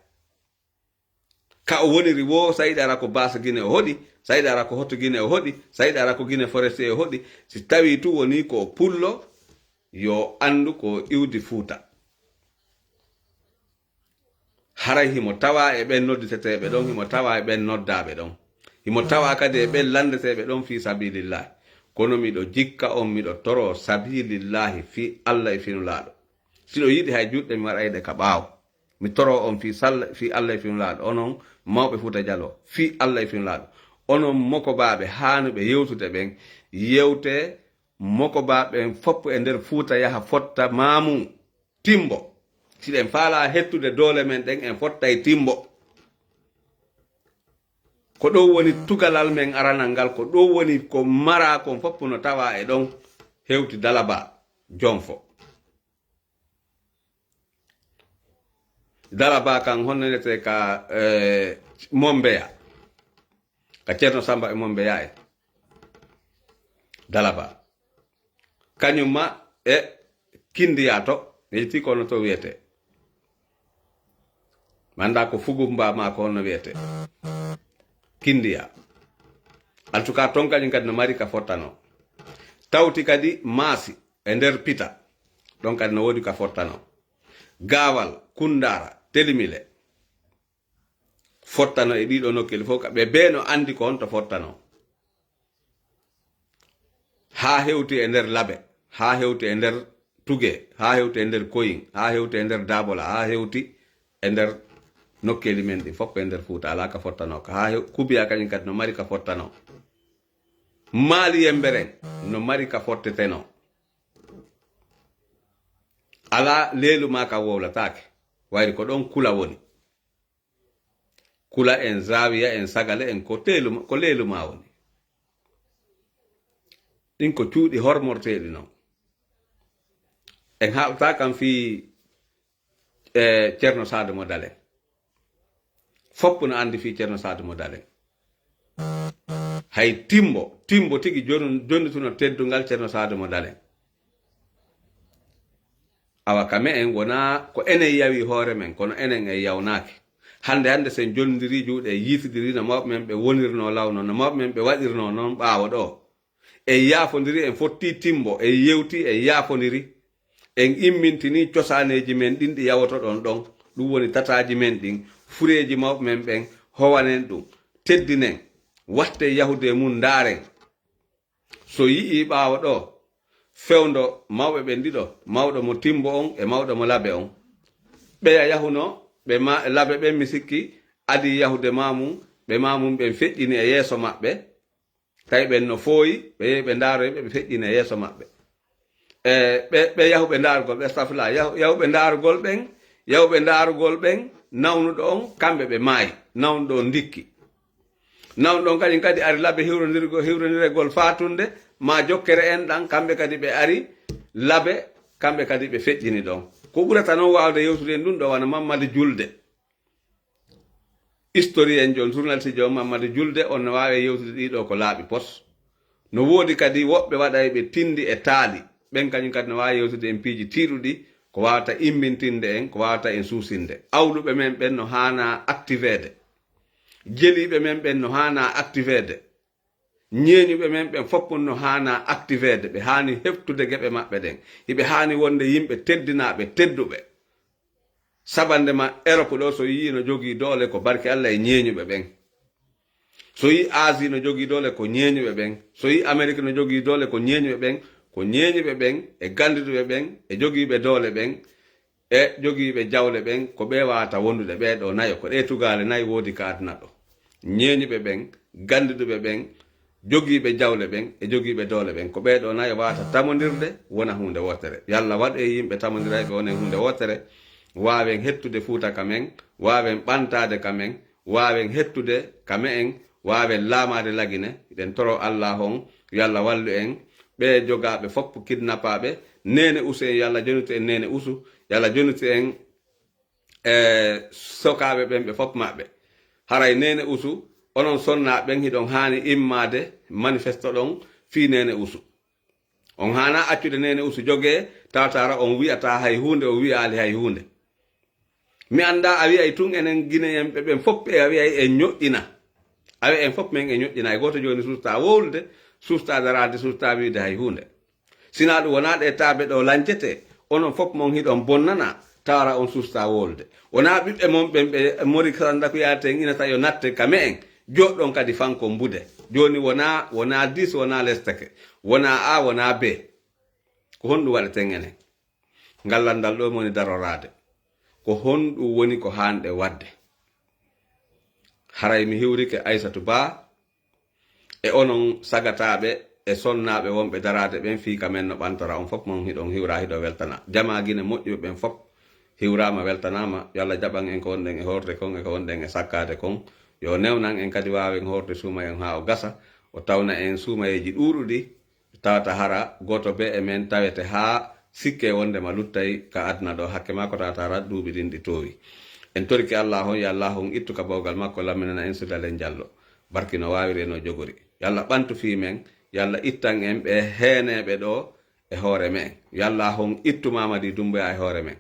ka o woniri wo sayiɗi ara ko Basse Guinée o hoɗi sayiɗi ara ko Hotto Guinée o hoɗi sayiɗi ara ko Guinée Forestier o hoɗi si tawi tu woni ko pullo yo andu ko iwdi Fuuta haray himo tawa e ɓen nodditeteɓe ɗon himo tawa e ɓen noddaɓe ɗon himo tawa kadi e ɓen landeteɓe ɗon fi sabilillahi kono miɗo jikka on miɗo toro sabilillahi fi Allah e finulaɗo siɗo yiɗi hay juɗɗe mi waɗayde ka ɓaawo mi toro on fi Allah e finulaɗo onon mawɓe Fuuta Jallo fi Allah e finulaɗo onon mokobaɓe hanuɓe yewtude ɓen yewte mokobaɓe foppo e nder Fuuta yaha fotta Mamum Timbo siɗen faala hettude doole men ɗen en fotta e Timbo ko ɗo woni tugalal men aranal ngal ko ɗo woni ko mara kon foppo no tawa e ɗon hewti Dalaba Jonfo Dalaba kan honnete ka Mombeya ka Ceerno Samba e Mombeya e Dalaba kañumma e Kindiya to yetti kono to wiyete manda ko Fugumba ma ko no wiyete Kindiya en tout cas ton kañum kadi no mari ka fottano tawti kadi maasi e nder Pita ɗon kadi no wodi ka fottano Gawal Kundara Telimile fottano e ɗiɗo nokkeli fof ɓe be no andi ko honto fottano ha hewti e nder Labe ha hewti e nder Tuge ha hewti e nder Koyin ha hewti e nder Dabola ha hewti e nder nokkeli men ɗi fof e nder Fuuta ala ka fottano ka ha Kubiya kañum kadi no mari ka fottano Maali Yemberen no mari ka fotteteno ala leelu ma ka wowlatake wayri ko ɗon Kula woni Kula en Zawiya en Sagale en ko leelu ma woni ɗin ko cuuɗi hormorteɗi noon en haɓata kam fi Ceerno Sadumo Dalen foppu no andi fi Ceerno Sadumo Dalen hay Timbo tigi joni tuno teddungal Ceerno Sadumo Dalen awa kame en wona ko enen yawi hoore men kono enen e yawnaki hande sen jondiri juuɗe yitidiri no mawɓe men ɓe wonirno lawno no mawɓe men ɓe waɗirno noon ɓaawo ɗo en yaafodiri en fotti Timbo en yewti en yaafodiri en immintini cosaneji men ɗin ɗi yawoto ɗon ɗum woni tataji men ɗin fureji mawɓe men ɓen howanen ɗum teddinen watte yahude mum ndaren so yii ɓaawo ɗo fewndo mawɓe ɓen ɗiɗo mawɗo mo Timbo on e mawɗo mo Labe on ɓeya yahuno ɓe Labe ɓen mi sikki adi yahude Mamum ɓe Mamum ɓen feƴƴini e yeeso maɓɓe tawi ɓen no fooyi ɓe yehi ɓe ndaaroyɓe ɓe feƴƴini e yeeso maɓɓe ɓe yahuɓe ndaarugol ɓe stafla yahuɓe ndaarugol ɓen nawnuɗo on kamɓe ɓe maayi nawnuɗo on ndikki nawnuɗo on kañum kadi ari Labe hiwroniregol fatunde ma jokkere en ɗan kamɓe kadi ɓe ari Labe kamɓe kadi ɓe feƴƴini ɗon ko ɓurata noon wawde yewtude en ɗum ɗo wana Mamadou Julde historien jon journaliste jo Mamadou Julde on no wawi yewtude ɗiɗo ko laaɓi pos no woodi kadi woɓɓe waɗay ɓe tindi e taali ɓen kañum kadi no wawi yewtude en piiji tiiɗuɗi ko wawata immintinde en ko wawata en suusinde awluɓe men ɓen no hana activede jeliɓe men ɓen no hana activede ñeeñuɓe men ɓen foppum no hana activede ɓe hani heftude geɓe maɓɓe ɗen hiɓe hani wonde yimɓe teddinaɓe tedduɓe sabandema Europe ɗo so yii no jogii doole ko barke Allah e ñeeñuɓe ɓen so yii Asie no jogii doole ko ñeeñuɓe ɓen so yii Amérique no jogii doole ko ñeeñuɓe ɓen ko ñeeñuɓe ɓen e gandiduɓe ɓen e jogiiɓe doole ɓen e jogiiɓe jawle ɓen ko ɓe wawata wondude ɓeɗo nayo ko ɗe tugale nayi woodi ka aduna ɗo ñeeñuɓe ɓen gandiduɓe ɓen jogiiɓe jawle ɓen e jogiiɓe doole ɓen ko ɓeɗo nayo wawata tamodirde wona hunde wotere yalla waɗu e yimɓe tamodirayɓe wonen hunde wotere wawen hettude Fuuta kamen wawen ɓantade kamen wawen hettude kame en wawen laamade lagine ɗen toro Allah on yalla wallu en ɓe jogaɓe foppo kidnappaɓe nene usu en yalla jonuti en nene usu yalla jonuti en sokaɓe ɓen ɓe foppo maɓɓe haray nene usu onon sonnaɓe ɓen hiɗon hani immade manifesto ɗon fi nene usu on hana accude nene usu jogue tawtara on wi'ata hay hunde o wi'ali hay hunde mi anda a wi'ay tun enen guinéen ɓen fopp e a wi'ay en ñoƴƴina a wi'a en fopp men e ñoƴƴina e goto joni susta wowlude susta darade susta wiide hay hunde sina ɗum wona ɗe taabe ɗo lancete onon fopp mon hiɗon bonnana tawara on susta wowlude wona ɓiɓɓe mon ɓen ɓe mori sanda ko yate en inata yo natte kame en joɗɗon kadi fanko mbude joni wona 10 wona lestake wona A wona B ko honɗum waɗeten enen ngallandal ɗo moni darorade ko honɗum woni ko hanɗe wadde haray mi hiwrike Aissatou Ba e onon sagataɓe e sonnaɓe wonɓe darade ɓen fika men no ɓantora on fof mon hiɗon hiwra hiɗo weltana jamagine moƴƴuɓe ɓen fof hiwrama weltanama yo Allah jaɓan en ko wonɗen e horde kon e ko wonɗen e sakkade kon yo newnan en kadi wawen horde suuma en ha o gasa o tawna en suumayeji ɗuɗuɗi tawata hara goto be e men tawete ha sikke wondema luttay ka adna ɗo hakke mako tawata duuɓi ɗin ɗi towi en toriki Allah on yo Allah on ittu ka bawgal makko laminana en sudalen jallo barki no wawiri no jogori yo Allah ɓantu fi men yo Allah ittan en ɓe heeneɓe ɗo e hoore men yo Allah on ittu Mamady Doumbouya e hoore men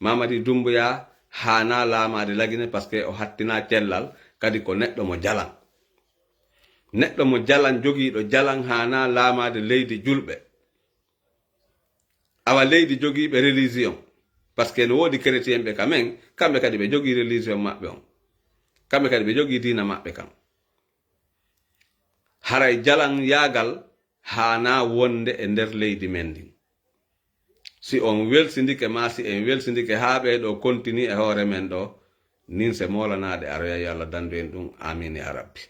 Mamady Doumbouya hana laamade lagine par ce que o hattina cellal kadi ko neɗɗo mo jalan neɗɗo mo jalan jogiiɗo jalan hana laamade leydi julɓe awa leydi jogiiɓe religion par ce que no woodi chrétien ɓe kamen kamɓe kadi ɓe jogii religion maɓɓe on kamɓe kadi ɓe jogii diina maɓɓe kam haray jalan yaagal hana wonde e nder leydi men ndin si on welsindike ma si en welsindike haa ɓeeɗo continue e hoore men ɗo nin se molanade aroya yo Allah dandu en ɗum amin ya rabbi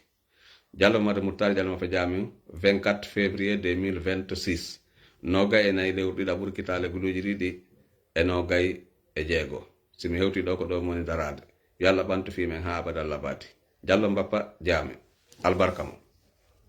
Diallo Made Moutari Diallo Mafe Jami 24 février 2026 nogay e nayi lewru ɗiɗa ɓurkitale guluji ɗiɗi e nogay e jeego simi hewti ɗo ko ɗo moni darade yo Allah ɓantu fimen ha abadallah bati Diallo Mbappa Jami albarka mo